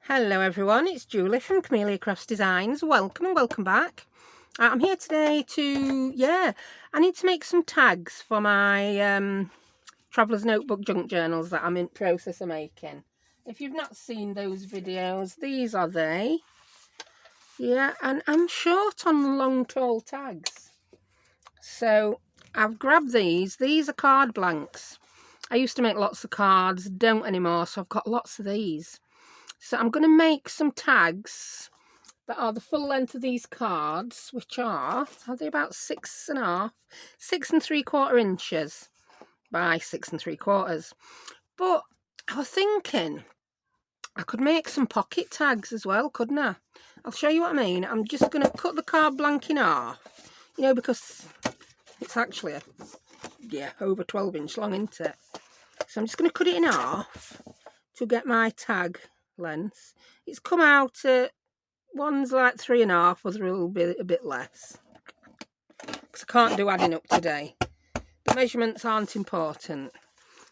Hello everyone, it's Julie from Camelia Crafts Designs. Welcome and welcome back. I'm here today to, I need to make some tags for my Traveller's Notebook junk journals that I'm in process of making. If you've not seen those videos, these are they. Yeah, and I'm short on long tall tags. So I've grabbed these. These are card blanks. I used to make lots of cards, don't anymore, so I've got lots of these. So I'm going to make some tags that are the full length of these cards, which are they about 6.5, 6 3/4 inches by 6 3/4. But I was thinking I could make some pocket tags as well, couldn't I? I'll show you what I mean. I'm just going to cut the card blank in half, because it's actually over 12-inch long, isn't it? So I'm just going to cut it in half to get my tag length. It's come out at one's like 3.5, other will be a bit less, because I can't do adding up today. The measurements aren't important.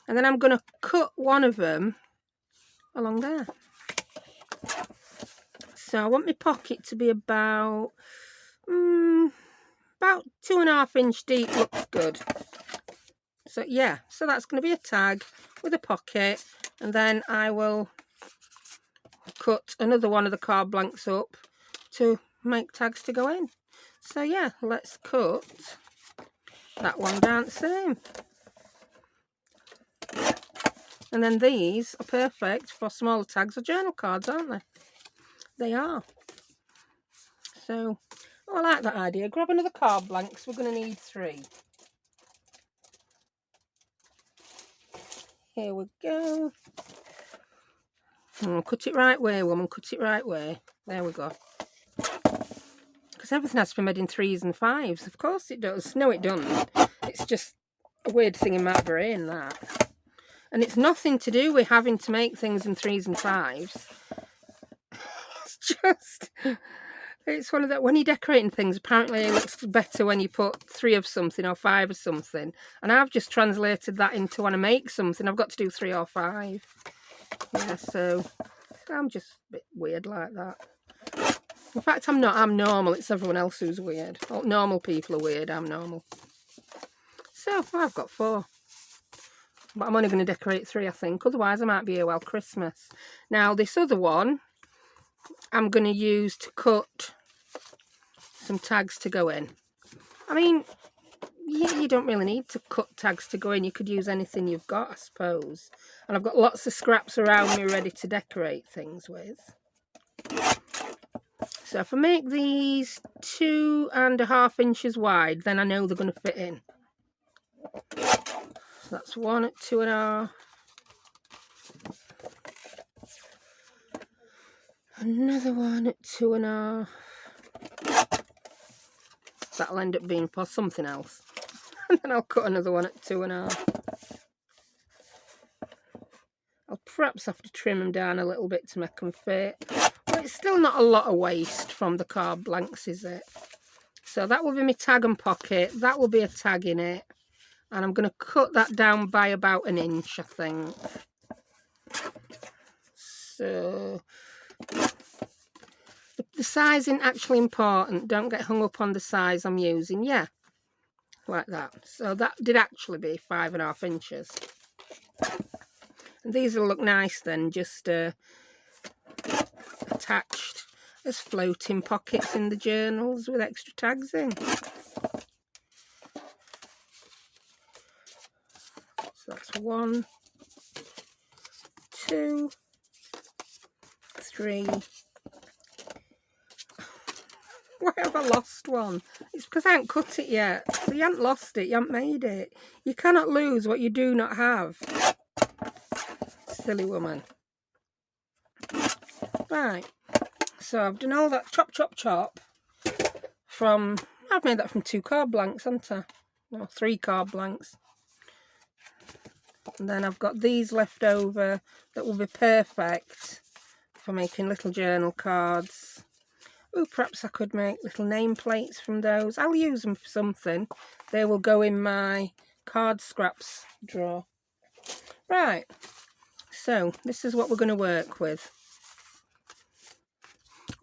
And then I'm going to cut one of them along there. So I want my pocket to be about 2.5 inch deep. Looks good. So yeah, so that's going to be a tag with a pocket, and then I will cut another one of the card blanks up to make tags to go in. So yeah, let's cut that one down the same. And then these are perfect for smaller tags or journal cards, aren't they? They are. So I like that idea. Grab another card blanks. We're going to need 3. Here we go. Cut it right way, woman. Cut it right way. There we go. Because everything has to be made in 3s and 5s. Of course it does. No, it doesn't. It's just a weird thing in my brain, that. And it's nothing to do with having to make things in 3s and 5s. It's one of that, when you're decorating things, apparently it looks better when you put 3 of something or 5 of something. And I've just translated that into when I make something, I've got to do 3 or 5. Yeah, so I'm just a bit weird like that. In fact, I'm not. I'm normal. It's everyone else who's weird. All normal people are weird. I'm normal. So I've got 4. But I'm only going to decorate 3, I think. Otherwise, I might be here while Christmas. Now, this other one, I'm going to use to cut some tags to go in. I mean, you don't really need to cut tags to go in. You could use anything you've got, I suppose. And I've got lots of scraps around me ready to decorate things with. So if I make these 2.5 inches wide, then I know they're going to fit in. So that's one at 2.5. Another one at 2.5. That'll end up being for something else. And then I'll cut another one at 2.5. I'll perhaps have to trim them down a little bit to make them fit. But it's still not a lot of waste from the card blanks, is it? So that will be my tag and pocket. That will be a tag in it. And I'm going to cut that down by about 1 inch, I think. So the size isn't actually important. Don't get hung up on the size I'm using. Yeah, like that. So that did actually be 5.5 inches. And these will look nice then, just attached as floating pockets in the journals with extra tags in. So that's 1, 2, 3. Why have I lost one? It's because I haven't cut it yet. So you haven't lost it, you haven't made it. You cannot lose what you do not have. Silly woman. Right. So I've done all that chop, chop, chop from, I've made that from 2 card blanks, haven't I? No, 3 card blanks. And then I've got these left over that will be perfect for making little journal cards. Oh, perhaps I could make little nameplates from those. I'll use them for something. They will go in my card scraps drawer. Right, so this is what we're going to work with.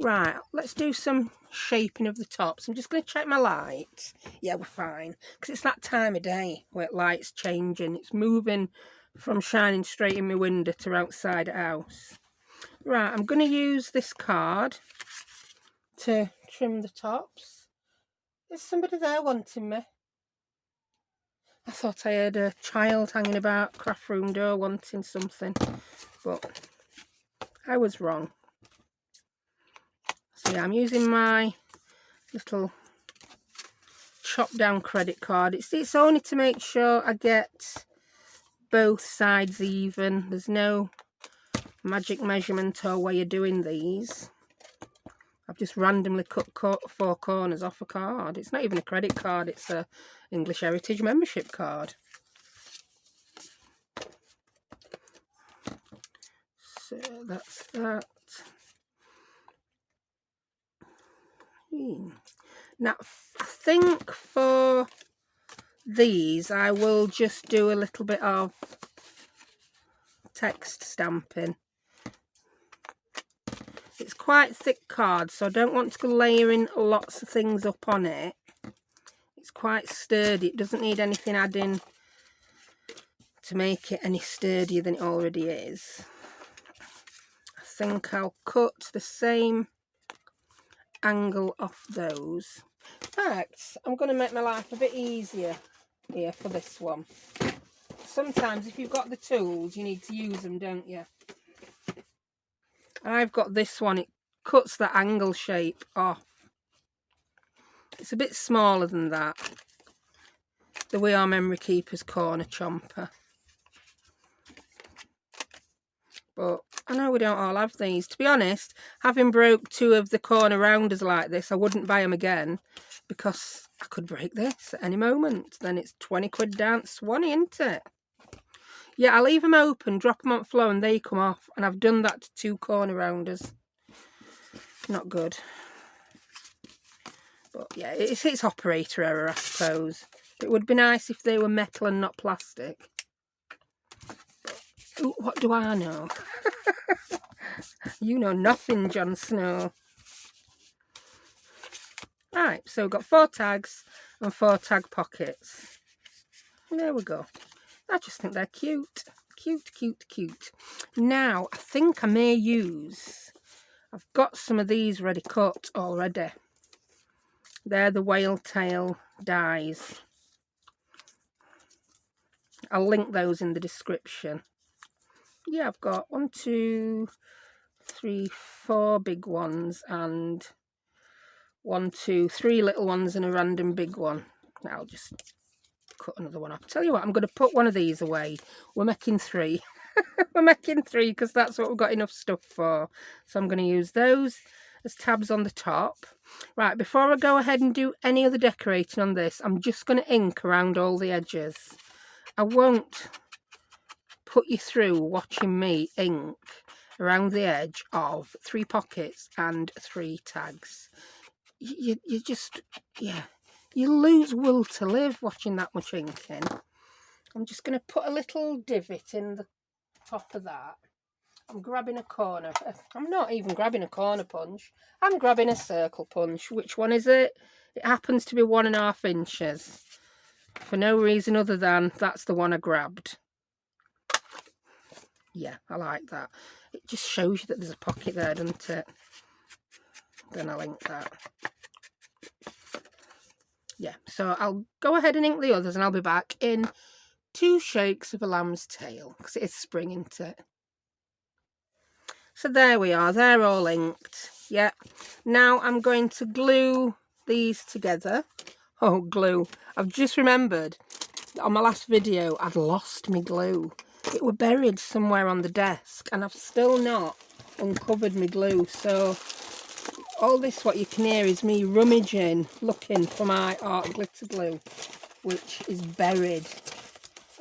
Right, let's do some shaping of the tops. I'm just going to check my light. Yeah, we're fine. Because it's that time of day where light's changing. It's moving from shining straight in my window to outside the house. Right, I'm going to use this card to trim the tops. Is somebody there wanting me? I thought I heard a child hanging about craft room door wanting something. But I was wrong. So yeah, I'm using my little chop down credit card. It's only to make sure I get both sides even. There's no magic measurement or way of doing these. I've just randomly cut 4 corners off a card. It's not even a credit card, it's a English Heritage membership card. So that's that. Now I think for these I will just do a little bit of text stamping. It's quite thick card, so I don't want to go layering lots of things up on it. It's quite sturdy. It doesn't need anything adding to make it any sturdier than it already is. I think I'll cut the same angle off those. In fact, I'm going to make my life a bit easier here for this one. Sometimes if you've got the tools, you need to use them, don't you? I've got this one. It cuts the angle shape off. It's a bit smaller than that. The We Are Memory Keepers corner chomper. But I know we don't all have these. To be honest, having broke 2 of the corner rounders like this, I wouldn't buy them again because I could break this at any moment. Then it's 20 quid down Swanee, isn't it? Yeah, I leave them open, drop them on the floor and they come off. And I've done that to 2 corner rounders. Not good. But yeah, it's operator error, I suppose. It would be nice if they were metal and not plastic. Ooh, what do I know? You know nothing, Jon Snow. Right, so we've got 4 tags and 4 tag pockets. There we go. I just think they're cute. Cute, cute, cute. Now, I think I may use... I've got some of these ready cut already. They're the whale tail dies. I'll link those in the description. Yeah, I've got 1, 2, 3, 4 big ones and 1, 2, 3 little ones and a random big one. I'll just cut another one off. Tell you what, I'm going to put one of these away. We're making 3. We're making 3 because that's what we've got enough stuff for. So I'm going to use those as tabs on the top. Right, before I go ahead and do any other decorating on this, I'm just going to ink around all the edges. I won't put you through watching me ink around the edge of 3 pockets and 3 tags. You just, yeah, you lose will to live watching that much inking. I'm just going to put a little divot in the top of that. I'm grabbing a corner. I'm not even grabbing a corner punch. I'm grabbing a circle punch. Which one is it? It happens to be 1.5 inches. For no reason other than that's the one I grabbed. Yeah, I like that. It just shows you that there's a pocket there, doesn't it? Then I'll ink that. Yeah, so I'll go ahead and ink the others and I'll be back in 2 shakes of a lamb's tail because it is spring, isn't it? So there we are, they're all inked. Yeah, now I'm going to glue these together. Oh, glue. I've just remembered on my last video I'd lost my glue. It were buried somewhere on the desk and I've still not uncovered my glue. So all this what you can hear is me rummaging, looking for my art glitter glue, which is buried.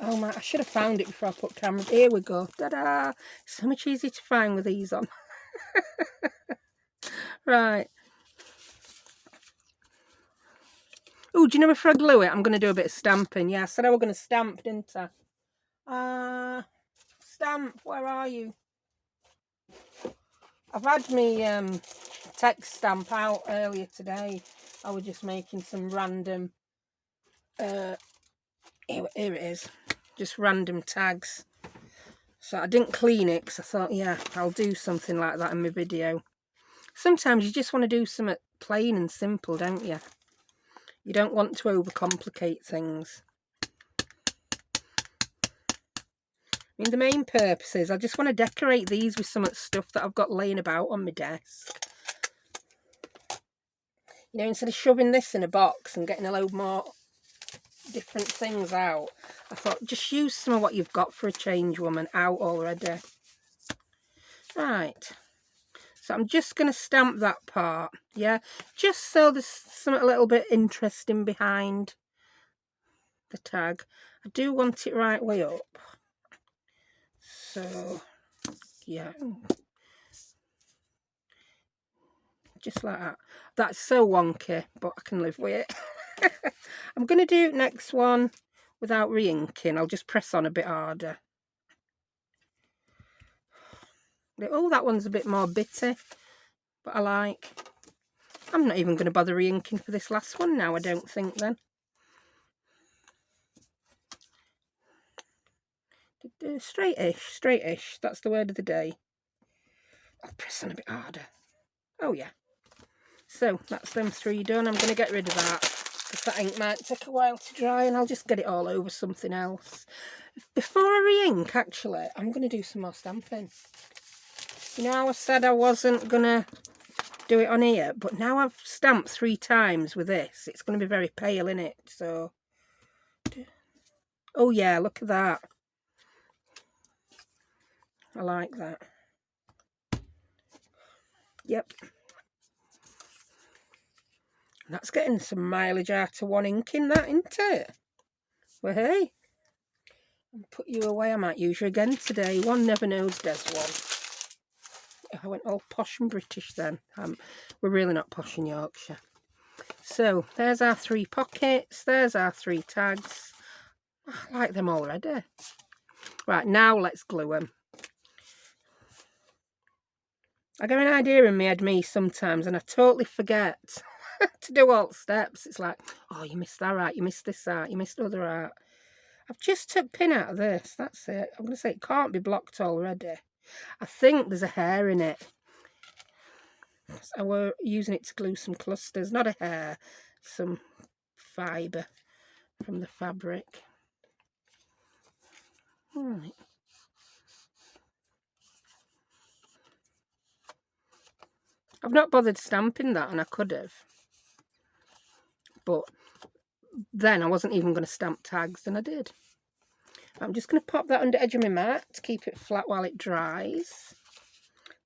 Oh my, I should have found it before I put camera. Here we go. Ta-da! So much easier to find with these on. Right. Oh, do you know if I glue it, I'm going to do a bit of stamping. Yeah, I said I was going to stamp, didn't I? Stamp, where are you? I've had me text stamp out earlier today. I was just making some random, here it is, just random tags. So I didn't clean it because I thought, yeah, I'll do something like that in my video. Sometimes you just want to do something plain and simple, don't you? You don't want to overcomplicate things. I mean, the main purpose is I just want to decorate these with some stuff that I've got laying about on my desk. You know, instead of shoving this in a box and getting a load more different things out, I thought just use some of what you've got for a change, woman, out already. Right. So I'm just going to stamp that part, yeah, just so there's something a little bit interesting behind the tag. I do want it right way up. So, yeah. Just like that. That's so wonky, but I can live with it. I'm going to do next one without re-inking. I'll just press on a bit harder. Oh, that one's a bit more bitty, but I like. I'm not even going to bother re-inking for this last one now, I don't think, then. Straightish, that's the word of the day. I'll press on a bit harder. Oh, yeah. So, that's them three done. I'm going to get rid of that, because that ink might take a while to dry, and I'll just get it all over something else. Before I re-ink, actually, I'm going to do some more stamping. You know how I said I wasn't going to do it on here, but now I've stamped 3 times with this, it's going to be very pale, innit? So, oh yeah, look at that. I like that. Yep. That's getting some mileage out of one ink in that, isn't it? Well, hey. I'll put you away. I might use you again today. One never knows, there's one. I went all posh and British then. We're really not posh in Yorkshire. So, there's our 3 pockets. There's our 3 tags. I like them already. Right, now let's glue them. I get an idea in my head, sometimes, and I totally forget to do all the steps. It's like, oh, you missed that out, you missed this out, you missed other out. I've just took pin out of this, that's it. I'm going to say it can't be blocked already. I think there's a hair in it. So we're using it to glue some clusters, not a hair, some fibre from the fabric. Right. I've not bothered stamping that, and I could have. But then I wasn't even going to stamp tags, and I did. I'm just going to pop that under edge of my mat to keep it flat while it dries.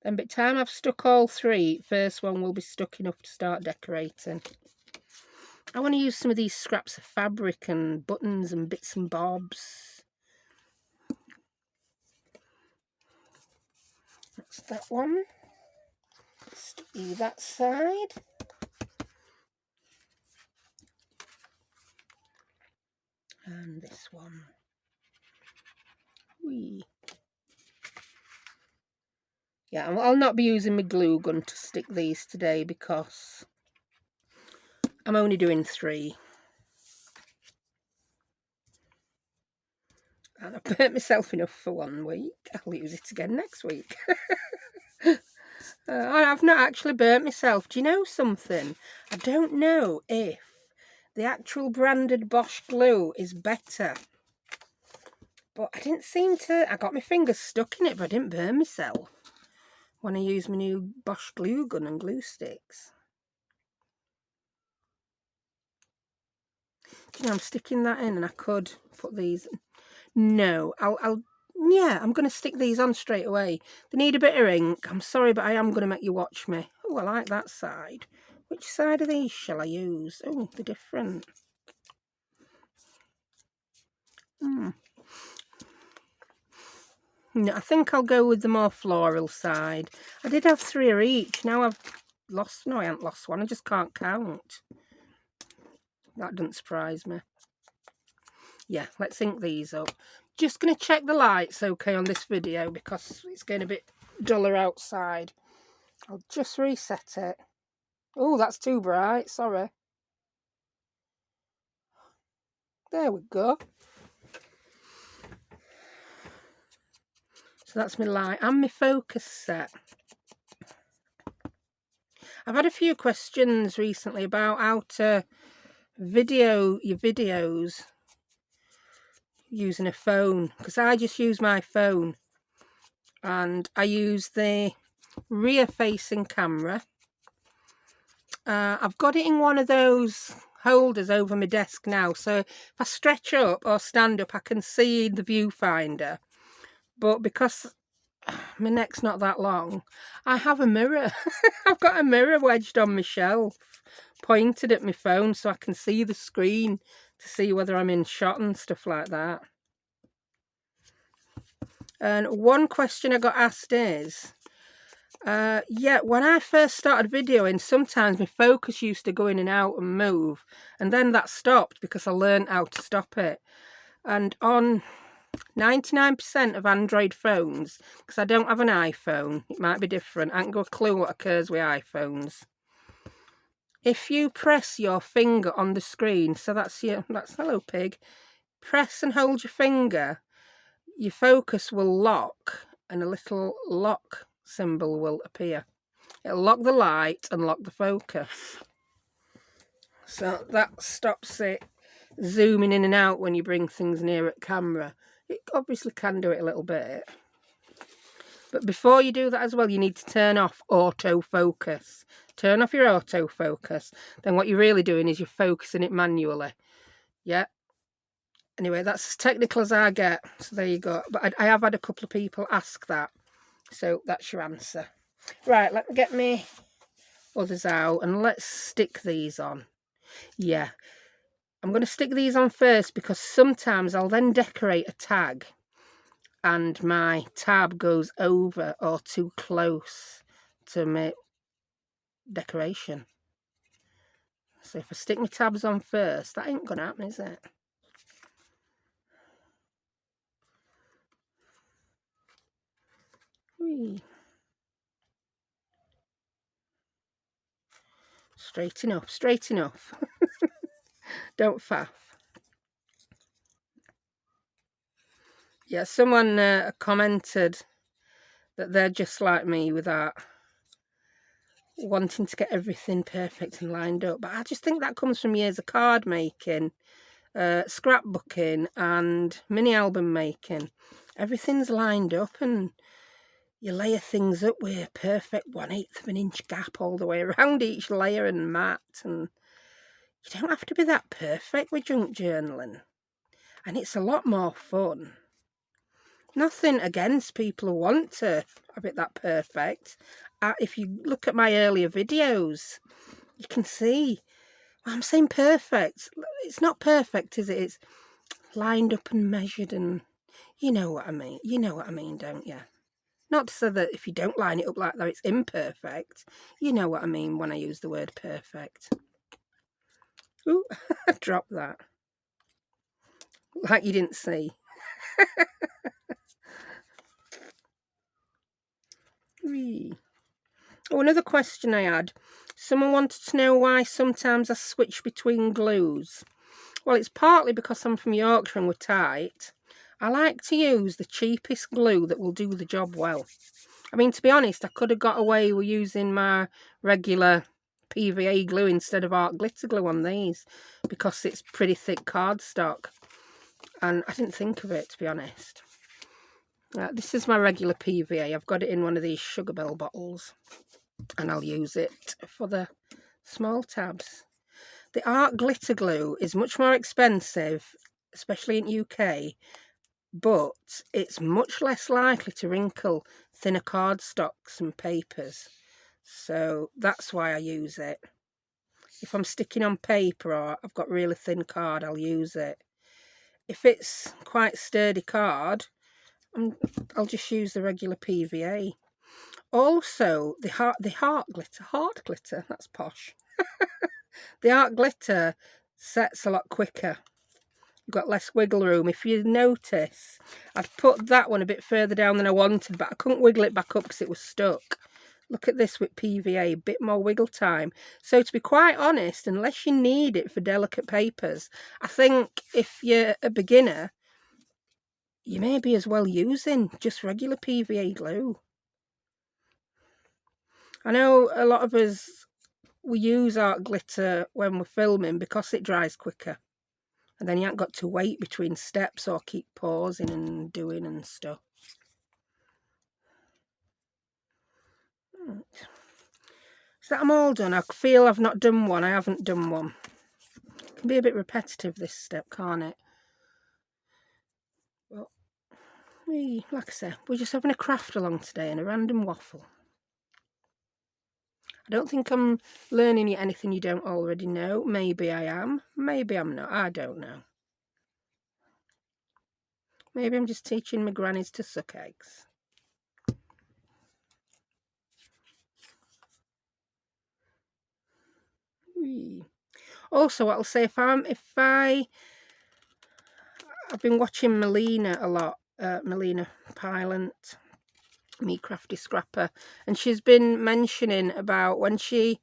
Then by the time I've stuck all 3, first one will be stuck enough to start decorating. I want to use some of these scraps of fabric and buttons and bits and bobs. That's that one. Stick you that side. And this one. Whee. Yeah, I'll not be using my glue gun to stick these today because I'm only doing 3. And I've burnt myself enough for 1 week. I'll use it again next week. I've not actually burnt myself. Do you know something? I don't know if the actual branded Bosch glue is better. But I didn't seem to... I got my fingers stuck in it, but I didn't burn myself when I used my new Bosch glue gun and glue sticks. You know, I'm sticking that in, and I could put these... No, yeah, I'm going to stick these on straight away. They need a bit of ink. I'm sorry, but I am going to make you watch me. Oh, I like that side. Which side of these shall I use? Oh, they're different. No, I think I'll go with the more floral side. I did have 3 of each. Now I've lost... No, I haven't lost one. I just can't count. That doesn't surprise me. Yeah, let's ink these up. Just going to check the light's okay on this video because it's getting a bit duller outside. I'll just reset it. Oh, that's too bright, sorry. There we go. So that's my light and my focus set. I've had a few questions recently about how to video your videos using a phone, because I just use my phone and I use the rear facing camera. I've got it in one of those holders over my desk now, so if I stretch up or stand up I can see the viewfinder, but because my neck's not that long, I have a mirror. I've got a mirror wedged on my shelf pointed at my phone so I can see the screen to see whether I'm in shot and stuff like that. And one question I got asked is, yeah, when I first started videoing, sometimes my focus used to go in and out and move, and then that stopped because I learned how to stop it. And on 99% of Android phones, because I don't have an iPhone, it might be different, I haven't got a clue what occurs with iPhones. If you press your finger on the screen, so that's hello pig, press and hold your finger, your focus will lock and a little lock symbol will appear. It'll lock the light and lock the focus. So that stops it zooming in and out when you bring things near at camera. It obviously can do it a little bit. But before you do that as well, you need to turn off autofocus. Turn off your autofocus. Then what you're really doing is you're focusing it manually. Yeah. Anyway, that's as technical as I get. So there you go. But I have had a couple of people ask that. So that's your answer. Right, let me get me others out and let's stick these on. Yeah. I'm going to stick these on first because sometimes I'll then decorate a tag and my tab goes over or too close to my decoration. So if I stick my tabs on first, that ain't gonna happen, is it? Whee. Straight enough, straight enough. Don't faff. Yeah, someone commented that they're just like me with that, wanting to get everything perfect and lined up. But I just think that comes from years of card making, scrapbooking and mini album making. Everything's lined up and you layer things up with a perfect 1/8 of an inch gap all the way around each layer and mat, and you don't have to be that perfect with junk journaling, and it's a lot more fun. Nothing against people who want to have it that perfect. If you look at my earlier videos, you can see, well, I'm saying perfect. It's not perfect, is it? It's lined up and measured, and you know what I mean. You know what I mean, don't you? Not to say that if you don't line it up like that, it's imperfect. You know what I mean when I use the word perfect. Ooh, I dropped that. Like you didn't see. Oh, another question I had. Someone wanted to know why sometimes I switch between glues. Well, it's partly because I'm from Yorkshire and we're tight. I like to use the cheapest glue that will do the job well. I mean, to be honest, I could have got away with using my regular PVA glue instead of art glitter glue on these because it's pretty thick cardstock. And I didn't think of it, to be honest. This is my regular PVA. I've got it in one of these Sugar Bell bottles. And I'll use it for the small tabs. The art glitter glue is much more expensive, especially in UK, but it's much less likely to wrinkle thinner cardstocks and papers. So that's why I use it. If I'm sticking on paper or I've got really thin card, I'll use it. If it's quite sturdy card, I'll just use the regular PVA. Also, the heart glitter, that's posh. The art glitter sets a lot quicker. You've got less wiggle room. If you notice, I'd put that one a bit further down than I wanted, but I couldn't wiggle it back up because it was stuck. Look at this with PVA, a bit more wiggle time. So to be quite honest, unless you need it for delicate papers, I think if you're a beginner, you may be as well using just regular PVA glue. I know a lot of us, we use art glitter when we're filming because it dries quicker. And then you haven't got to wait between steps or keep pausing and doing and stuff. Right. So I'm all done. I feel I've not done one. I haven't done one. It can be a bit repetitive, this step, can't it? Well, like I say, we're just having a craft along today and a random waffle. I don't think I'm learning you anything you don't already know. Maybe I am. Maybe I'm not. I don't know. Maybe I'm just teaching my grannies to suck eggs. Also, what I'll say, I've been watching Melina a lot, Melina Pilot, Me Crafty Scrapper, and she's been mentioning about when she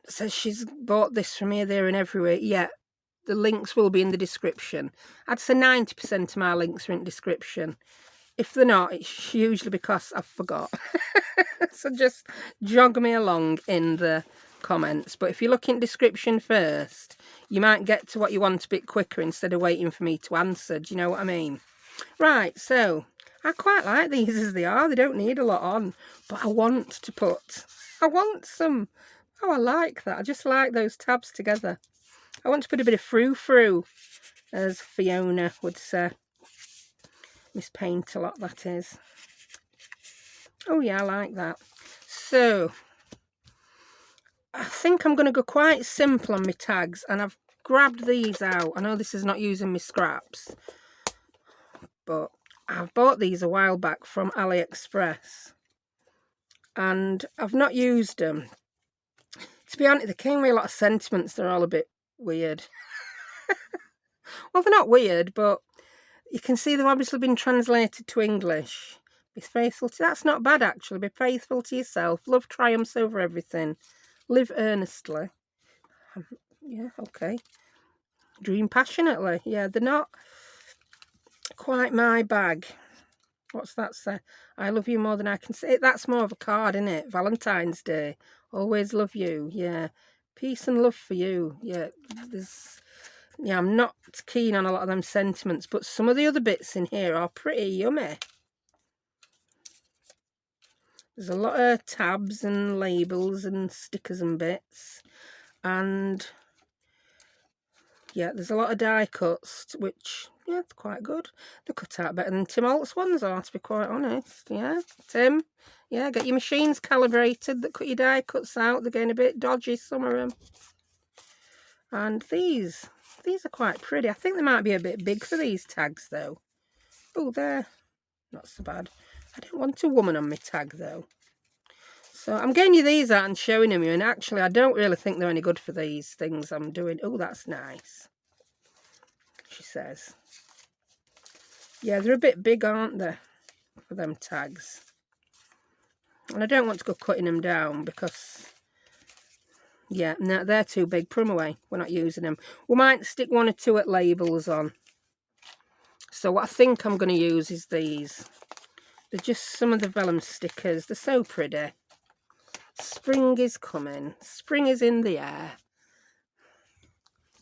says she's bought this from here, there and everywhere. Yeah, the links will be in the description. I'd say 90% of my links are in the description. If they're not, it's usually because I forgot. So just jog me along in the comments. But if you look in description first, you might get to what you want a bit quicker instead of waiting for me to answer. Do you know what I mean? Right, so I quite like these as they are. They don't need a lot on, but I want some. Oh, I like that. I just like those tabs together. I want to put a bit of frou-frou, as Fiona would say. Miss Paint a lot, that is. Oh yeah, I like that. So I think I'm going to go quite simple on my tags, and I've grabbed these out. I know this is not using my scraps, but I've bought these a while back from AliExpress and I've not used them. To be honest, they came with a lot of sentiments. They're all a bit weird. Well, they're not weird, but you can see they've obviously been translated to English. Be faithful to... That's not bad, actually. Be faithful to yourself. Love triumphs over everything. Live earnestly. Yeah, okay. Dream passionately. Yeah, they're not quite my bag. What's that say? I love you more than I can say. That's more of a card, isn't it? Valentine's Day. Always love you. Yeah. Peace and love for you. Yeah. Yeah, I'm not keen on a lot of them sentiments, but some of the other bits in here are pretty yummy. There's a lot of tabs and labels and stickers and bits. And yeah, there's a lot of die cuts, which, yeah, it's quite good. They cut out better than Tim Holt's ones are, to be quite honest. Yeah, Tim. Yeah, get your machines calibrated that cut your die cuts out. They're getting a bit dodgy, some of them. And these are quite pretty. I think they might be a bit big for these tags, though. Oh, they're not so bad. I don't want a woman on my tag, though. So I'm getting you these out and showing them you, and actually I don't really think they're any good for these things I'm doing. Oh, that's nice, she says. Yeah, they're a bit big, aren't they, for them tags? And I don't want to go cutting them down because, yeah, no, they're too big. Put them away. We're not using them. We might stick one or two at labels on. So what I think I'm going to use is these. They're just some of the vellum stickers. They're so pretty. Spring is coming. Spring is in the air.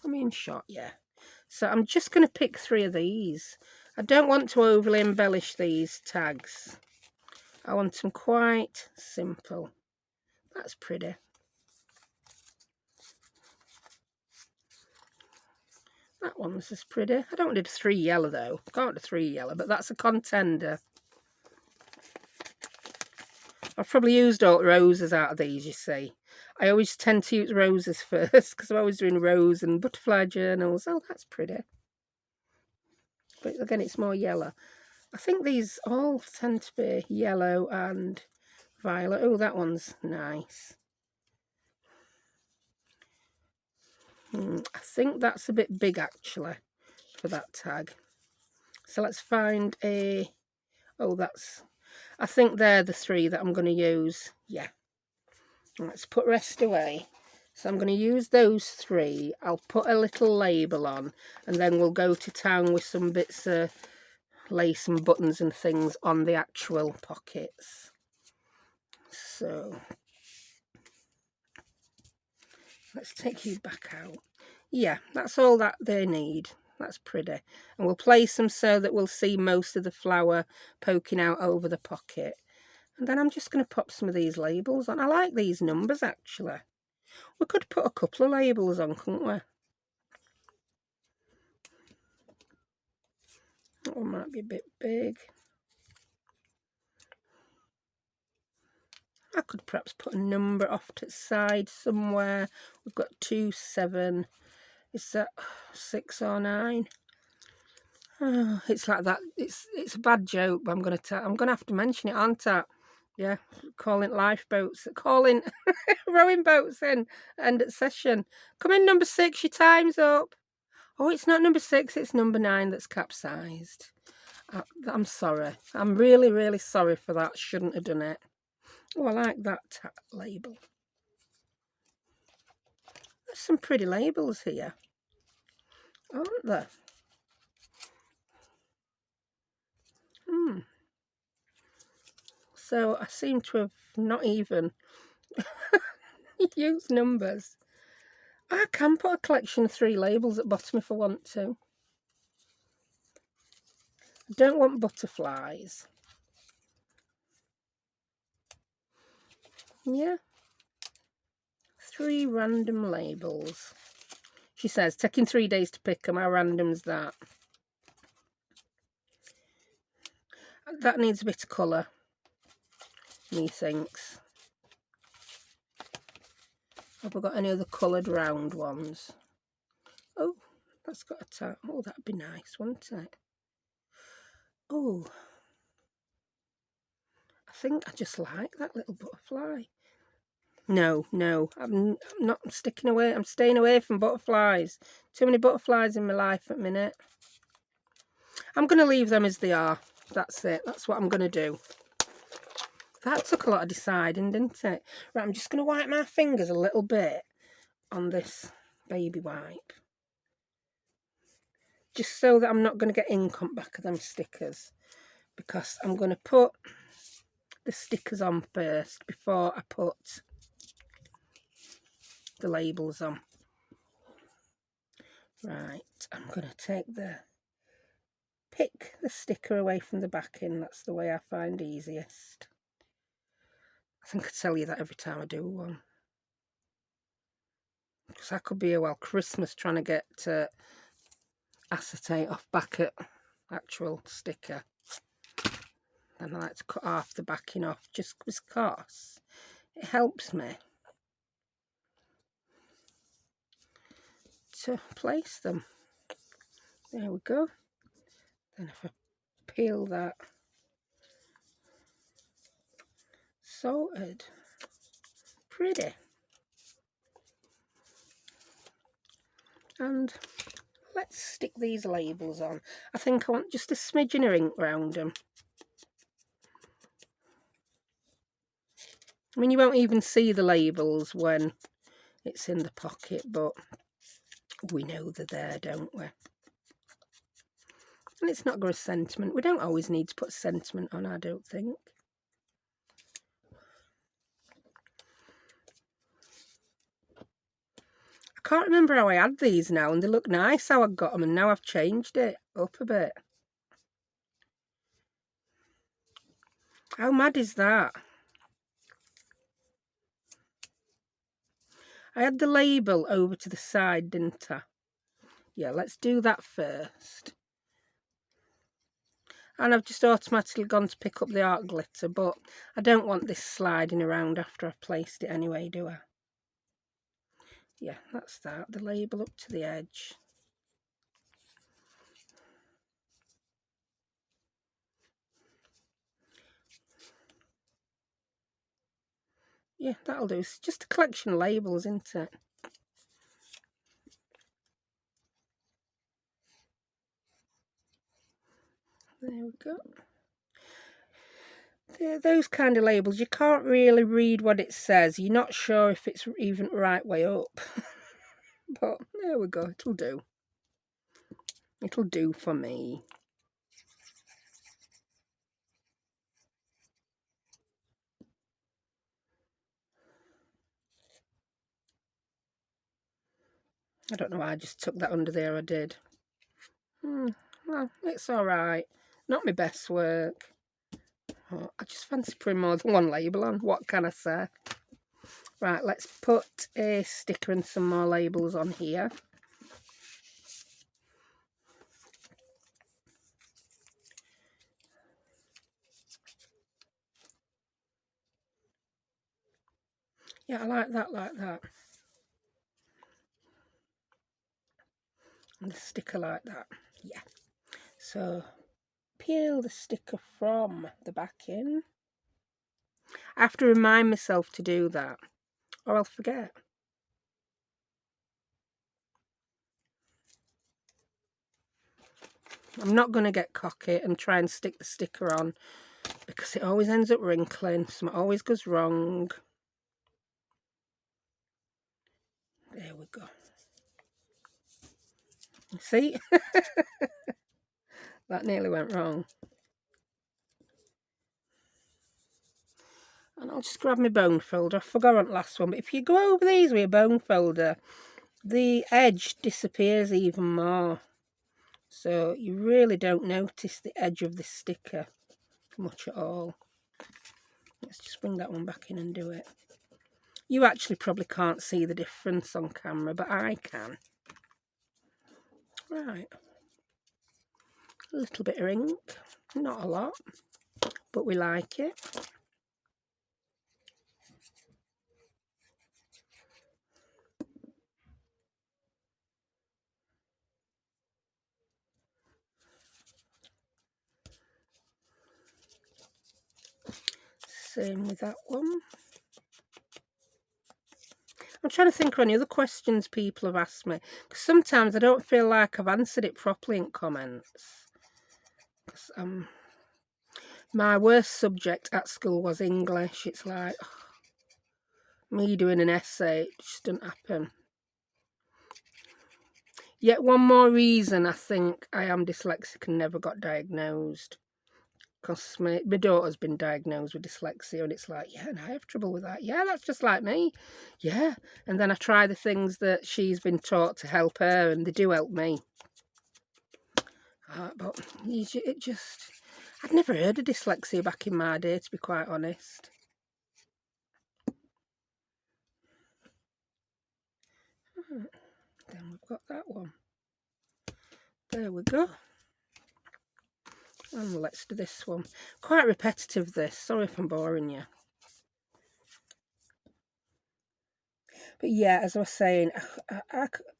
I mean, shot, yeah. So I'm just going to pick 3 of these. I don't want to overly embellish these tags. I want them quite simple. That's pretty. That one's as pretty. I don't do 3 yellow though. Can't do 3 yellow, but that's a contender. I've probably used all roses out of these, you see. I always tend to use roses first because I'm always doing rose and butterfly journals. Oh, that's pretty. But again, it's more yellow. I think these all tend to be yellow and violet. Oh, that one's nice. I think that's a bit big, actually, for that tag. So let's find a... Oh, that's... I think they're the 3 that I'm going to use. Yeah. Let's put rest away. So I'm going to use those 3. I'll put a little label on, and then we'll go to town with some bits of lace and buttons and things on the actual pockets. So let's take you back out. Yeah, that's all that they need. That's pretty. And we'll place them so that we'll see most of the flower poking out over the pocket. And then I'm just going to pop some of these labels on. I like these numbers, actually. We could put a couple of labels on, couldn't we? That one might be a bit big. I could perhaps put a number off to the side somewhere. We've got 2, 7. Is that 6 or 9? Oh, it's like that. It's a bad joke, but I'm gonna have to mention it, aren't I? Yeah, calling lifeboats, calling rowing boats in, end at session. Come in, number 6, your time's up. Oh, it's not number 6, it's number 9 that's capsized. I'm sorry. I'm really, really sorry for that. Shouldn't have done it. Oh, I like that label. There's some pretty labels here, aren't there? So I seem to have not even used numbers. I can put a collection of 3 labels at the bottom if I want to. I don't want butterflies. Yeah. 3 random labels. She says, taking 3 days to pick them. How random's that? That needs a bit of colour, methinks. Have we got any other coloured round ones? Oh, that's got a tag. Oh, that'd be nice, wouldn't it? Oh, I think I just like that little butterfly. No, I'm not sticking away. I'm staying away from butterflies. Too many butterflies in my life at the minute. I'm going to leave them as they are. That's it. That's what I'm going to do. That took a lot of deciding, didn't it? Right, I'm just going to wipe my fingers a little bit on this baby wipe. Just so that I'm not going to get ink on back of them stickers. Because I'm going to put the stickers on first before I put the labels on. Right, I'm going to pick the sticker away from the backing. That's the way I find easiest. I think I tell you that every time I do one. Because I could be here while Christmas trying to get acetate off back at actual sticker. And I like to cut half the backing off just because it helps me to place them. There we go. Then if I peel that, sorted. Pretty. And let's stick these labels on. I think I want just a smidgen of ink round them. I mean, you won't even see the labels when it's in the pocket, but we know they're there, don't we? And it's not got a sentiment. We don't always need to put sentiment on, I don't think. I can't remember how I had these now, and they look nice how I got them, and now I've changed it up a bit. How mad is that? I had the label over to the side, didn't I? Yeah, let's do that first. And I've just automatically gone to pick up the art glitter, but I don't want this sliding around after I've placed it anyway, do I? Yeah, that's that. The label up to the edge. Yeah, that'll do. It's just a collection of labels, isn't it? There we go. those kind of labels, you can't really read what it says. You're not sure if it's even right way up. But there we go, it'll do. It'll do for me. I don't know why I just took that under there, I did. Well, it's alright. Not my best work. Oh, I just fancy putting more than one label on. What can I say? Right, let's put a sticker and some more labels on here. Yeah, I like that, And the sticker like that. Yeah. So, peel the sticker from the backing. I have to remind myself to do that, or I'll forget. I'm not going to get cocky and try and stick the sticker on, because it always ends up wrinkling. Something always goes wrong. There we go. See? That nearly went wrong. And I'll just grab my bone folder. I forgot on the last one, but if you go over these with a bone folder, the edge disappears even more. So you really don't notice the edge of the sticker much at all. Let's just bring that one back in and do it. You actually probably can't see the difference on camera, but I can. Right. A little bit of ink. Not a lot, but we like it. Same with that one. I'm trying to think of any other questions people have asked me, because sometimes I don't feel like I've answered it properly in comments. My worst subject at school was English. It's like, me doing an essay, it just didn't happen. Yet one more reason I think I am dyslexic and never got diagnosed. Because my daughter's been diagnosed with dyslexia, and it's like, yeah, and I have trouble with that. Yeah, that's just like me. Yeah. And then I try the things that she's been taught to help her, and they do help me. But it just... I'd never heard of dyslexia back in my day, to be quite honest. Then we've got that one. There we go. And let's do this one. Quite repetitive, this. Sorry if I'm boring you. But yeah, as I was saying,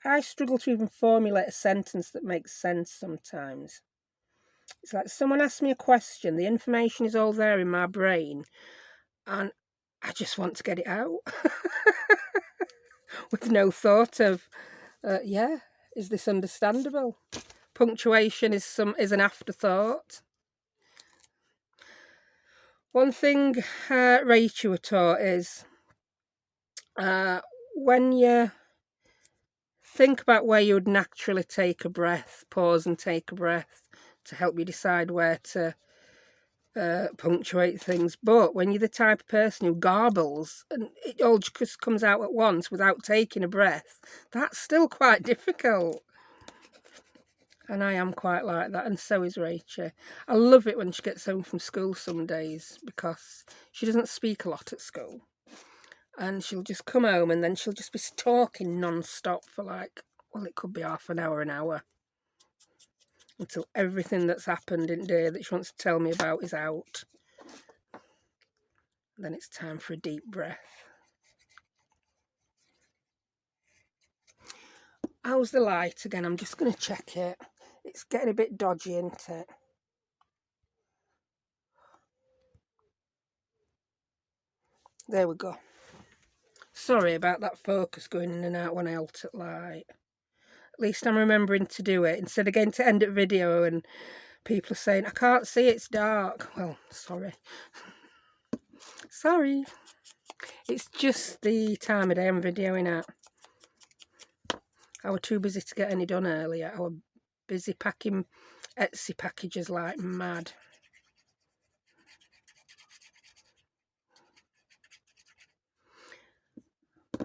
I struggle to even formulate a sentence that makes sense sometimes. It's like someone asks me a question, the information is all there in my brain, and I just want to get it out. With no thought of, yeah, is this understandable? Punctuation is an afterthought. One thing Rachel taught is when you think about where you would naturally take a breath, pause and take a breath to help you decide where to punctuate things. But when you're the type of person who garbles and it all just comes out at once without taking a breath, that's still quite difficult. And I am quite like that, and so is Rachel. I love it when she gets home from school some days, because she doesn't speak a lot at school. And she'll just come home and then she'll just be talking non-stop for like, well, it could be half an hour. Until everything that's happened in the day that she wants to tell me about is out. Then it's time for a deep breath. How's the light again? I'm just going to check it. It's getting a bit dodgy, isn't it? There we go. Sorry about that focus going in and out when I alter light. At least I'm remembering to do it, instead of getting to end of video and people are saying, I can't see, it's dark. Well, sorry. Sorry. It's just the time of day I'm videoing at. I was too busy to get any done earlier. I was busy packing Etsy packages like mad.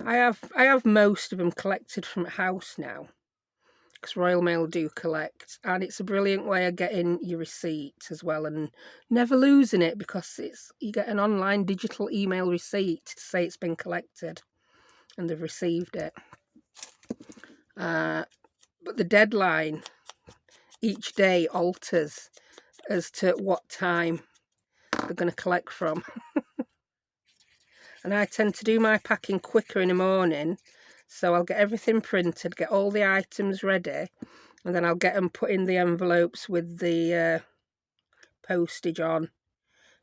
I have most of them collected from house now, because Royal Mail do collect, and it's a brilliant way of getting your receipt as well and never losing it, because you get an online digital email receipt to say it's been collected and they've received it. But the deadline each day alters as to what time they're going to collect from. And I tend to do my packing quicker in the morning, so I'll get everything printed, get all the items ready, and then I'll get them put in the envelopes with the postage on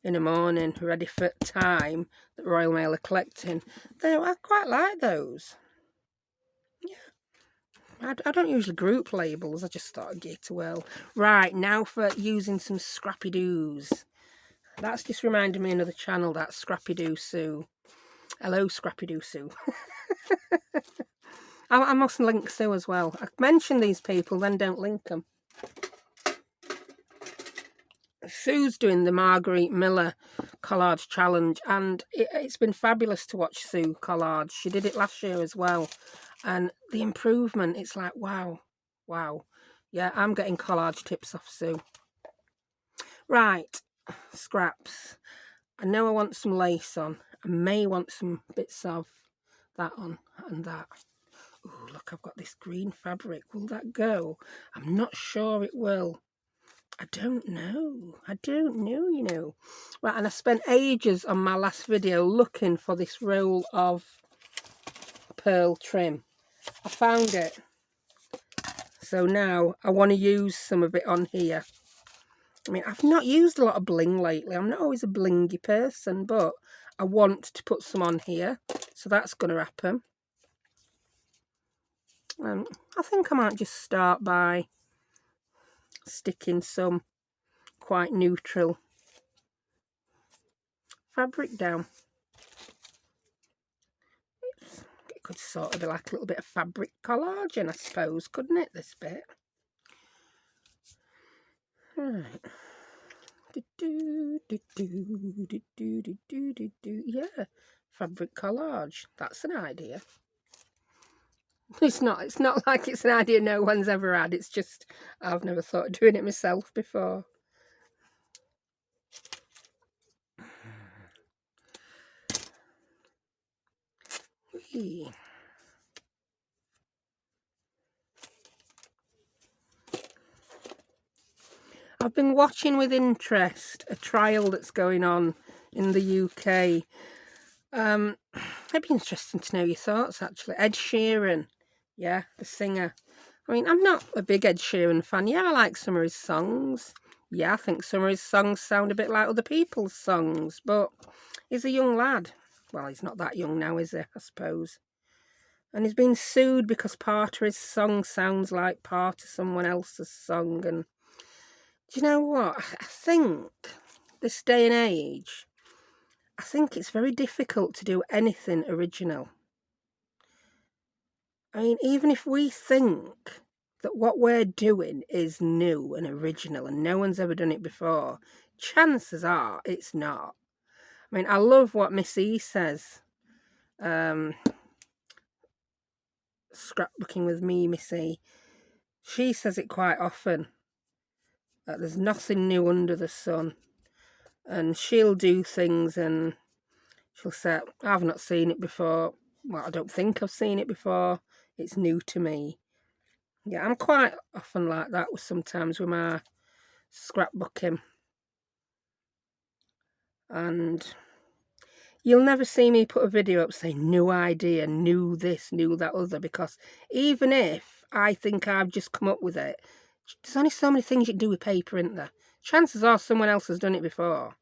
in the morning, ready for time that Royal Mail are collecting. I quite like those. Yeah, I don't usually group labels, I just thought I'd get to well. Right, now for using some Scrappy Doos. That's just reminded me of another channel, that Scrappy Doo Sue. Hello, Scrappy Doo Sue. I must link Sue as well. I mention these people, then don't link them. Sue's doing the Marguerite Miller collage challenge, and it's been fabulous to watch Sue collage. She did it last year as well, and the improvement, it's like, wow. Yeah, I'm getting collage tips off Sue. Right, scraps. I know I want some lace on. I may want some bits of that on and that. Oh, look, I've got this green fabric. Will that go? I'm not sure it will. I don't know, you know. Right, and I spent ages on my last video looking for this roll of pearl trim. I found it. So now I want to use some of it on here. I mean, I've not used a lot of bling lately. I'm not always a blingy person, but I want to put some on here. So that's going to happen. I think I might just start by sticking some quite neutral fabric down. It could sort of be like a little bit of fabric collaging, I suppose, couldn't it, this bit? Right. Yeah, fabric collage. That's an idea. It's not like it's an idea no one's ever had. It's just I've never thought of doing it myself before. I've been watching with interest a trial that's going on in the UK. It'd be interesting to know your thoughts, actually. Ed Sheeran, yeah, the singer. I mean, I'm not a big Ed Sheeran fan. Yeah, I like some of his songs. Yeah, I think some of his songs sound a bit like other people's songs, but he's a young lad. Well, he's not that young now, is he, I suppose? And he's been sued because part of his song sounds like part of someone else's song. And do you know what? I think this day and age, I think it's very difficult to do anything original. I mean, even if we think that what we're doing is new and original and no one's ever done it before, chances are it's not. I mean, I love what Miss E says. Scrapbooking with me, Miss E. She says it quite often, that there's nothing new under the sun. And she'll do things and she'll say, I've not seen it before. Well, I don't think I've seen it before. It's new to me. Yeah, I'm quite often like that sometimes with my scrapbooking. And you'll never see me put a video up saying new idea, new this, new that other, because even if I think I've just come up with it, there's only so many things you can do with paper, isn't there? Chances are someone else has done it before.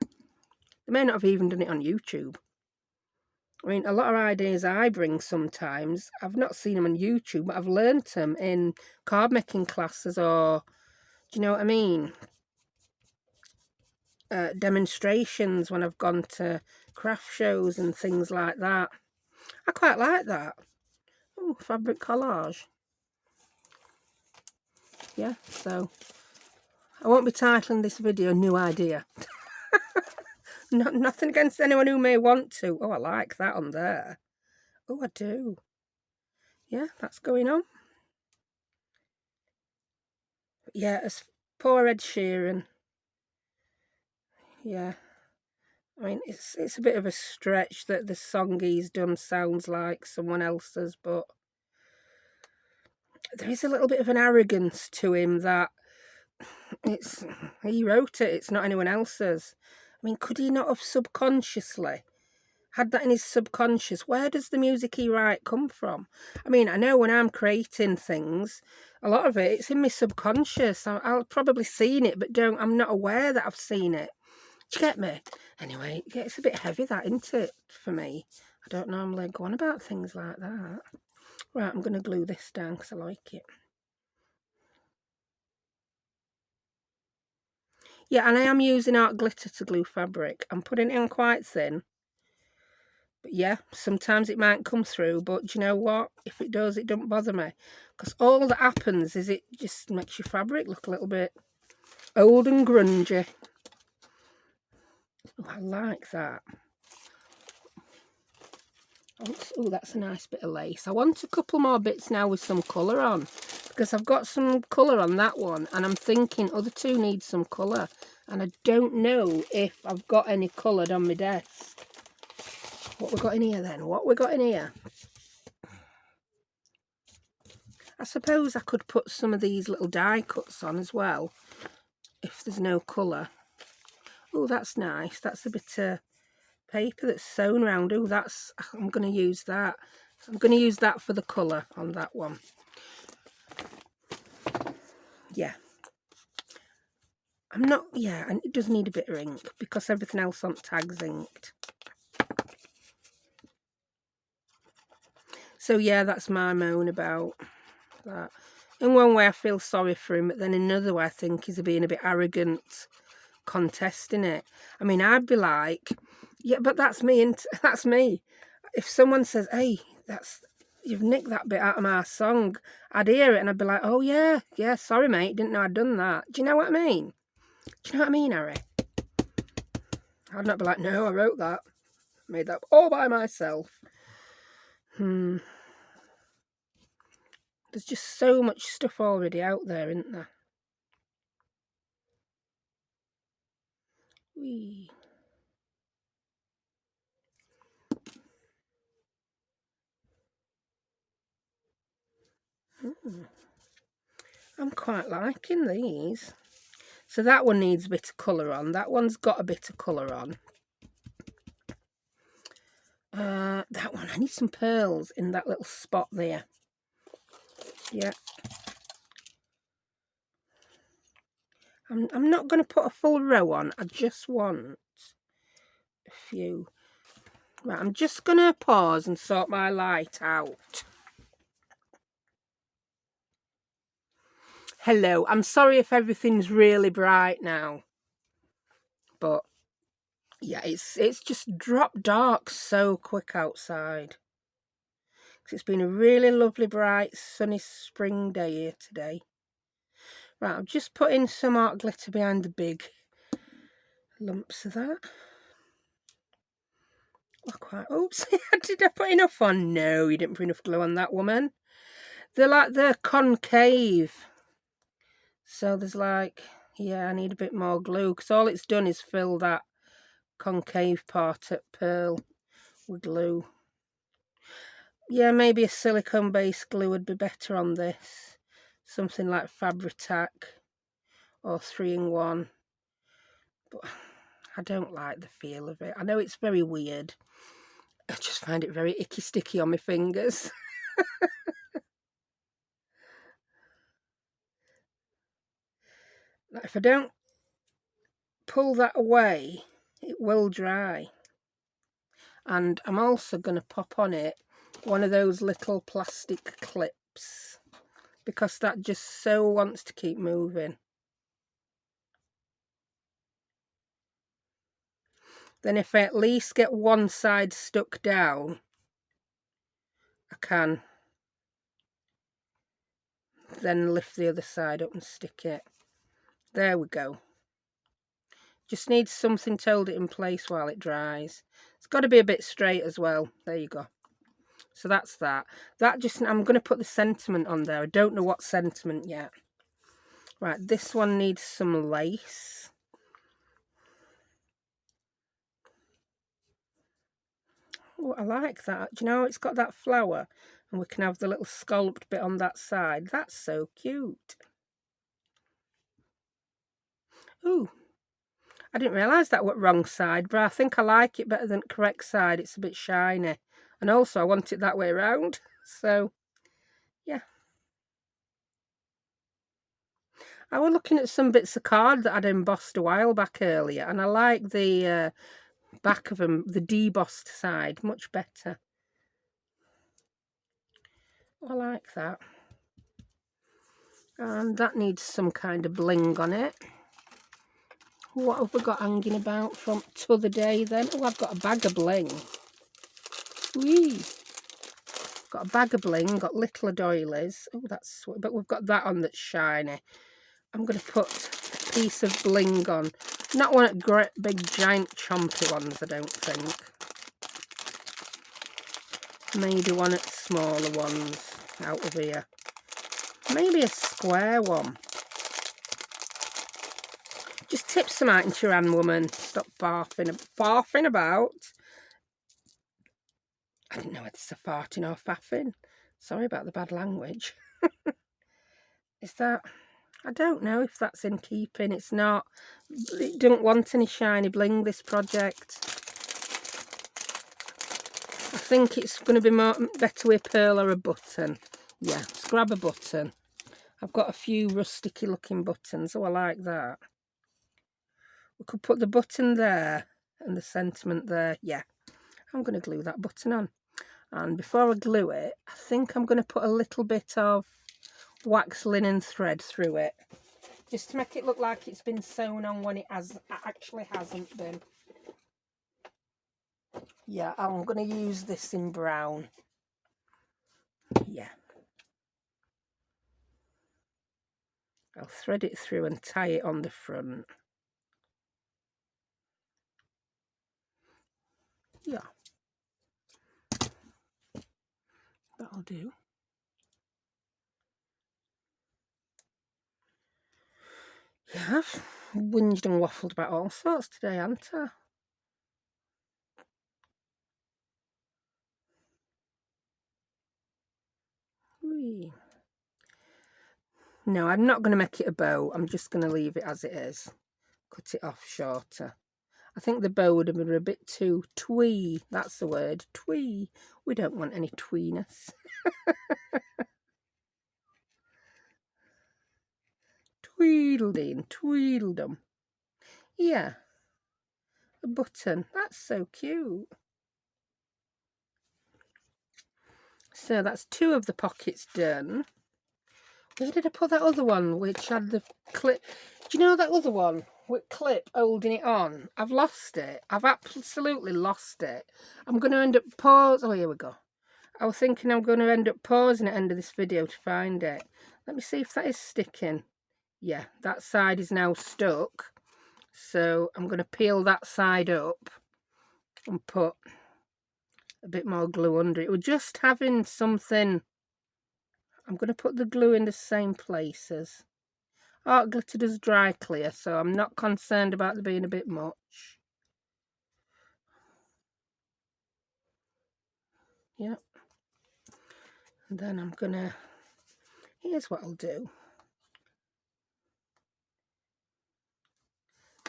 They may not have even done it on YouTube. I mean, a lot of ideas I bring sometimes, I've not seen them on YouTube, but I've learnt them in card making classes, or, do you know what I mean? demonstrations when I've gone to craft shows and things like that. I quite like that. Oh, fabric collage. Yeah, so I won't be titling this video New Idea. Nothing against anyone who may want to. Oh, I like that on there. Oh, I do. Yeah, that's going on. Yeah, as poor Ed Sheeran. Yeah. I mean, it's a bit of a stretch that the song he's done sounds like someone else's, but there is a little bit of an arrogance to him that he wrote it, it's not anyone else's. I mean, could he not have subconsciously had that in his subconscious? Where does the music he write come from? I mean, I know when I'm creating things, a lot of it's in my subconscious. I'll probably seen it, but I'm not aware that I've seen it. Do you get me? Anyway, yeah, it's a bit heavy, that, isn't it, for me? I don't normally go on about things like that. Right, I'm going to glue this down because I like it. Yeah, and I am using art glitter to glue fabric. I'm putting it on quite thin. But yeah, sometimes it might come through, but do you know what? If it does, it don't bother me. Because all that happens is it just makes your fabric look a little bit old and grungy. Oh, I like that. Oh, that's a nice bit of lace. I want a couple more bits now with some colour on, because I've got some colour on that one, and I'm thinking other two need some colour, and I don't know if I've got any coloured on my desk. What we got in here then? What we got in here? I suppose I could put some of these little die cuts on as well, if there's no colour. Oh, that's nice. That's a bit of paper that's sewn around. Oh, I'm going to use that. I'm going to use that for the colour on that one. Yeah. And it does need a bit of ink because everything else on tag's inked. So yeah, that's my moan about that. In one way I feel sorry for him, but then in another way I think he's being a bit arrogant contesting it. I mean, I'd be like, yeah, but that's me, and that's me. If someone says, hey, you've nicked that bit out of my song, I'd hear it and I'd be like, oh yeah, sorry mate, didn't know I'd done that. Do you know what I mean? Do you know what I mean, Harry? I'd not be like, no, I wrote that. Made that all by myself. There's just so much stuff already out there, isn't there? Whee. I'm quite liking these. So that one needs a bit of colour on. That one's got a bit of colour on. That one, I need some pearls in that little spot there. Yeah. I'm not going to put a full row on. I just want a few. Right, I'm just going to pause and sort my light out. Hello, I'm sorry if everything's really bright now. But yeah, it's just dropped dark so quick outside. It's been a really lovely, bright, sunny spring day here today. Right, I'm just putting some art glitter behind the big lumps of that. Oops, did I put enough on? No, you didn't put enough glue on that, woman. They're concave. So there's like, yeah, I need a bit more glue, because all it's done is fill that concave part at pearl with glue. Yeah, maybe a silicone-based glue would be better on this. Something like Fabri-Tac or 3-in-1. But I don't like the feel of it. I know it's very weird. I just find it very icky sticky on my fingers. If I don't pull that away, it will dry. And I'm also going to pop on it one of those little plastic clips, because that just so wants to keep moving. then if I at least get one side stuck down, I can then lift the other side up and stick it. There we go. Just needs something to hold it in place while it dries. It's got to be a bit straight as well. There you go. So that's that. I'm going to put the sentiment on there. I don't know what sentiment yet. Right, this one needs some lace. Oh, I like that. Do you know, it's got that flower, and we can have the little scalloped bit on that side. That's so cute. Ooh, I didn't realise that was wrong side, but I think I like it better than correct side. It's a bit shiny. And also, I want it that way around. So, yeah. I was looking at some bits of card that I'd embossed a while back earlier, and I like the back of them, the debossed side, much better. I like that. And that needs some kind of bling on it. What have we got hanging about from t'other day then? Oh, I've got a bag of bling. Whee! Got a bag of bling, got little doilies. Oh, that's sweet. But we've got that on that's shiny. I'm going to put a piece of bling on. Not one of great big giant chompy ones, I don't think. Maybe one of smaller ones out of here. Maybe a square one. Just tip some out into your hand, woman. Stop farting about. I didn't know whether it's a farting or faffing. Sorry about the bad language. Is that... I don't know if that's in keeping. It's not. It don't want any shiny bling, this project. I think it's going to be better with a pearl or a button. Yeah, let's grab a button. I've got a few rusticy looking buttons. Oh, I like that. We could put the button there and the sentiment there. Yeah, I'm going to glue that button on. And before I glue it, I think I'm going to put a little bit of wax linen thread through it, just to make it look like it's been sewn on when it actually hasn't been. Yeah, I'm going to use this in brown. Yeah. I'll thread it through and tie it on the front. Yeah. That'll do. Yeah, I've whinged and waffled about all sorts today, haven't I? Whee. No, I'm not going to make it a bow. I'm just going to leave it as it is. Cut it off shorter. I think the bow would have been a bit too twee. That's the word, twee. We don't want any tweeness. Tweedledee, tweedledum. Yeah, a button. That's so cute. So that's 2 of the pockets done. Where did I put that other one which had the clip? Do you know that other one with clip holding it on? I've lost it. I've absolutely lost it. I'm going to end up pausing. Oh, here we go. I was thinking I'm going to end up pausing at the end of this video to find it. Let me see if that is sticking. Yeah, that side is now stuck. So I'm going to peel that side up and put a bit more glue under it. We're just having something. I'm going to put the glue in the same places. Art glitter does dry clear, so I'm not concerned about there being a bit much. Yep. And then I'm going to... Here's what I'll do.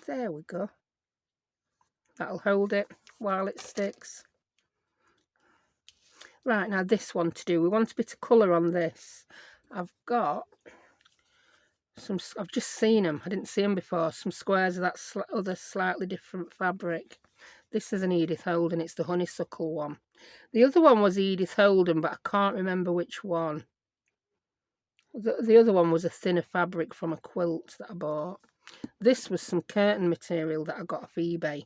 There we go. That'll hold it while it sticks. Right, now this one to do. We want a bit of colour on this. I've got some... I've just seen them. I didn't see them before. Some squares of that other slightly different fabric. This is an Edith Holden. It's the honeysuckle one. The other one was Edith Holden, but I can't remember which one. The other one was a thinner fabric from a quilt that I bought. This was some curtain material that I got off eBay.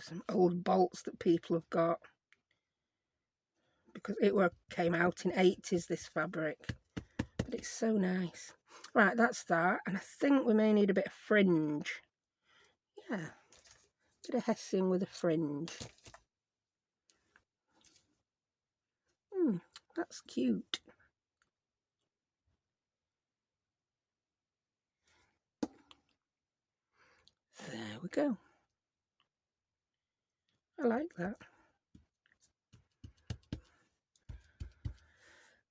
Some old bolts that people have got, because it came out in 80s, this fabric, but it's so nice. Right, that's that, and I think we may need a bit of fringe. Yeah, a bit of hessian with a fringe. That's cute. There we go. I like that.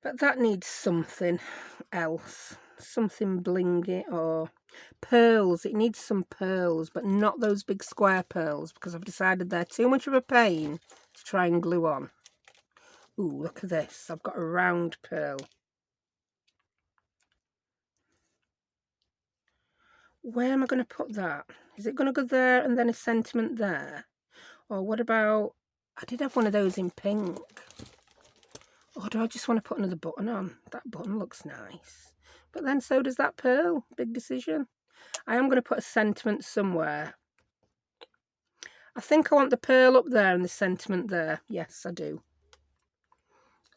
But that needs something else. Something blingy, or pearls. It needs some pearls, but not those big square pearls, because I've decided they're too much of a pain to try and glue on. Ooh, look at this. I've got a round pearl. Where am I going to put that? Is it going to go there and then a sentiment there? Or what about... I did have one of those in pink. Or do I just want to put another button on? That button looks nice. But then so does that pearl. Big decision. I am going to put a sentiment somewhere. I think I want the pearl up there and the sentiment there. Yes, I do.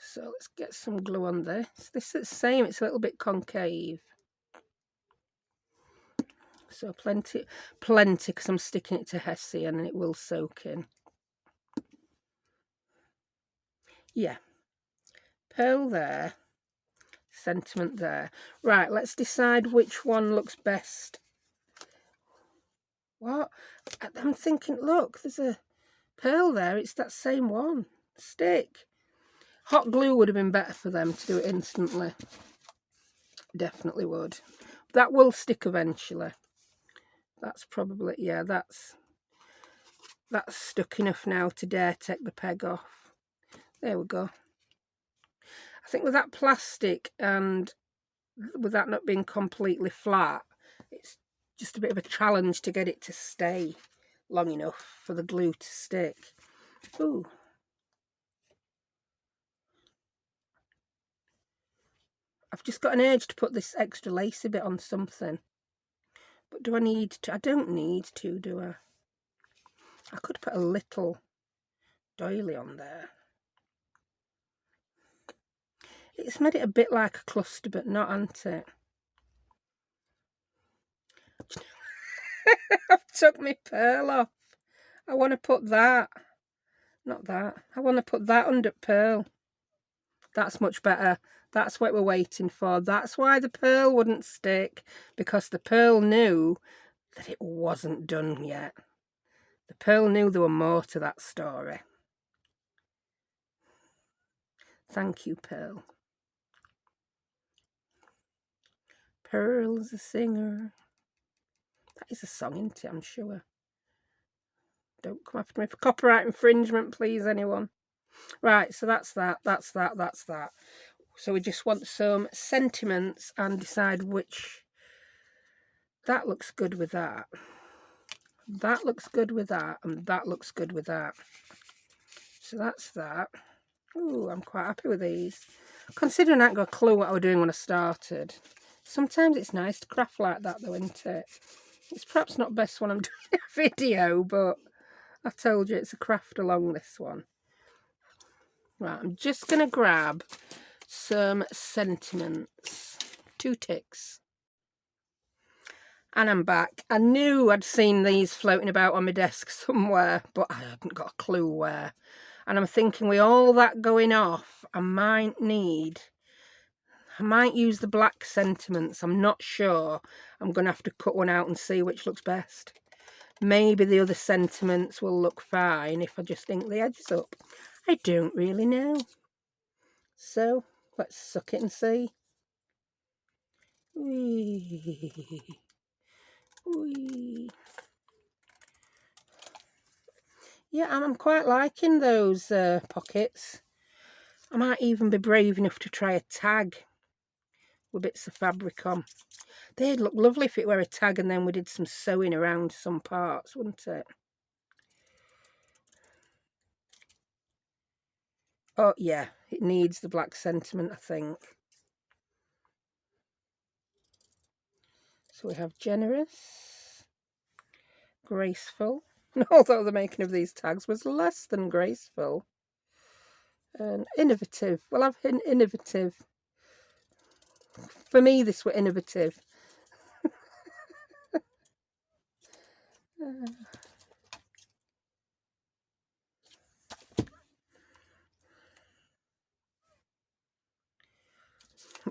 So let's get some glue on this. This is the same. It's a little bit concave. So plenty, because I'm sticking it to hessian and it will soak in. Yeah. Pearl there. Sentiment there. Right, let's decide which one looks best. What? I'm thinking, look, there's a pearl there. It's that same one. Stick. Hot glue would have been better for them to do it instantly. Definitely would. That will stick eventually. That's probably, yeah, that's stuck enough now to dare take the peg off. There we go. I think with that plastic and with that not being completely flat, it's just a bit of a challenge to get it to stay long enough for the glue to stick. Ooh. I've just got an urge to put this extra lacy bit on something. But do I need to? I don't need to, do I? I could put a little doily on there. It's made it a bit like a cluster, but not, hasn't it? I've took my pearl off. I want to put that. Not that. I want to put that under pearl. That's much better. That's what we're waiting for. That's why the pearl wouldn't stick, because the pearl knew that it wasn't done yet. The pearl knew there were more to that story. Thank you, Pearl. Pearl's a singer. That is a song, isn't it? I'm sure. Don't come after me for copyright infringement, please, anyone. Right, so that's that. So we just want some sentiments and decide which. That looks good with that. That looks good with that. And that looks good with that. So that's that. Ooh, I'm quite happy with these. Considering I hadn't got a clue what I was doing when I started. Sometimes it's nice to craft like that though, isn't it? It's perhaps not best when I'm doing a video, but I told you it's a craft along this one. Right, I'm just going to grab some sentiments. 2 ticks. And I'm back. I knew I'd seen these floating about on my desk somewhere, but I hadn't got a clue where. And I'm thinking, with all that going off, I might use the black sentiments. I'm not sure. I'm going to have to cut one out and see which looks best. Maybe the other sentiments will look fine if I just ink the edges up. I don't really know. So, let's suck it and see. Whee. Whee. Yeah, I'm quite liking those pockets. I might even be brave enough to try a tag with bits of fabric on. They'd look lovely if it were a tag and then we did some sewing around some parts, wouldn't it? Oh, yeah, it needs the black sentiment, I think. So we have generous, graceful, And although the making of these tags was less than graceful and innovative, well, I've been innovative. For me, this were innovative.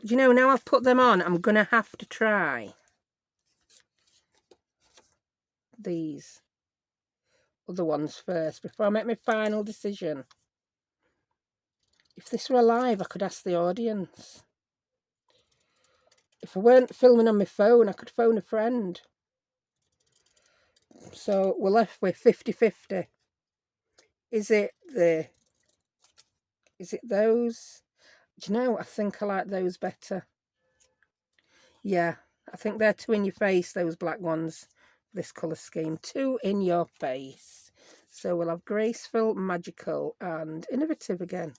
Do you know, now I've put them on, I'm going to have to try these other ones first before I make my final decision. If this were live, I could ask the audience. If I weren't filming on my phone, I could phone a friend. So we're left with 50-50. Is it those? Do you know, I think I like those better. Yeah, I think they're too in your face, those black ones. This colour scheme. Too in your face. So we'll have graceful, magical and innovative again.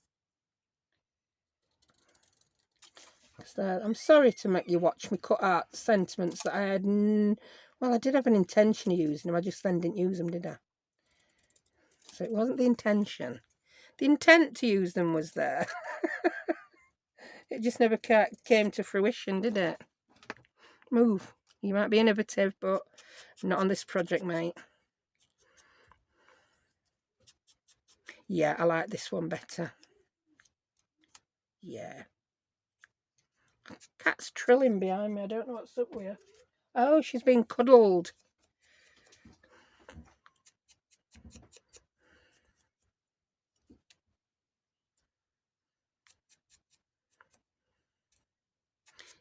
I'm sorry to make you watch me cut out sentiments that I had... well, I did have an intention of using them. I just then didn't use them, did I? So it wasn't the intention. The intent to use them was there. It just never came to fruition, did it? Move. You might be innovative, but not on this project, mate. Yeah, I like this one better. Yeah. Cat's trilling behind me. I don't know what's up with her. Oh, she's been cuddled.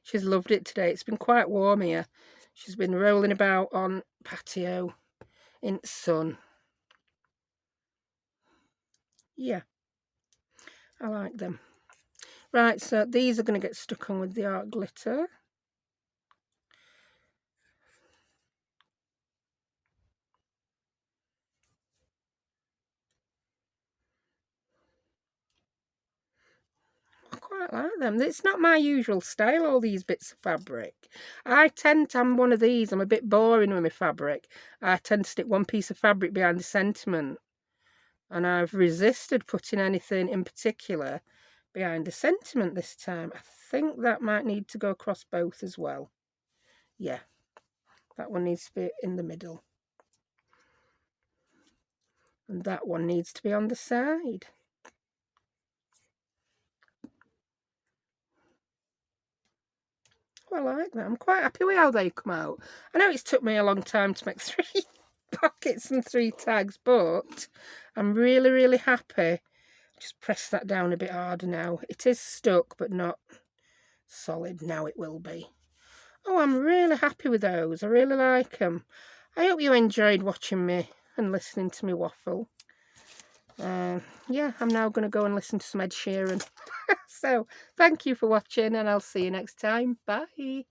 She's loved it today. It's been quite warm here. She's been rolling about on patio in the sun. Yeah, I like them. Right, so these are going to get stuck on with the art glitter. I quite like them. It's not my usual style, all these bits of fabric. I'm one of these. I'm a bit boring with my fabric. I tend to stick one piece of fabric behind the sentiment. And I've resisted putting anything in particular behind the sentiment this time. I think that might need to go across both as well. Yeah, that one needs to be in the middle. And that one needs to be on the side. Well, I like that. I'm quite happy with how they come out. I know it's took me a long time to make 3 pockets and 3 tags, but I'm really, really happy. Just press that down a bit harder now. It is stuck, but not solid. Now it will be. Oh, I'm really happy with those. I really like them. I hope you enjoyed watching me and listening to me waffle. Yeah, I'm now going to go and listen to some Ed Sheeran. So, thank you for watching and I'll see you next time. Bye.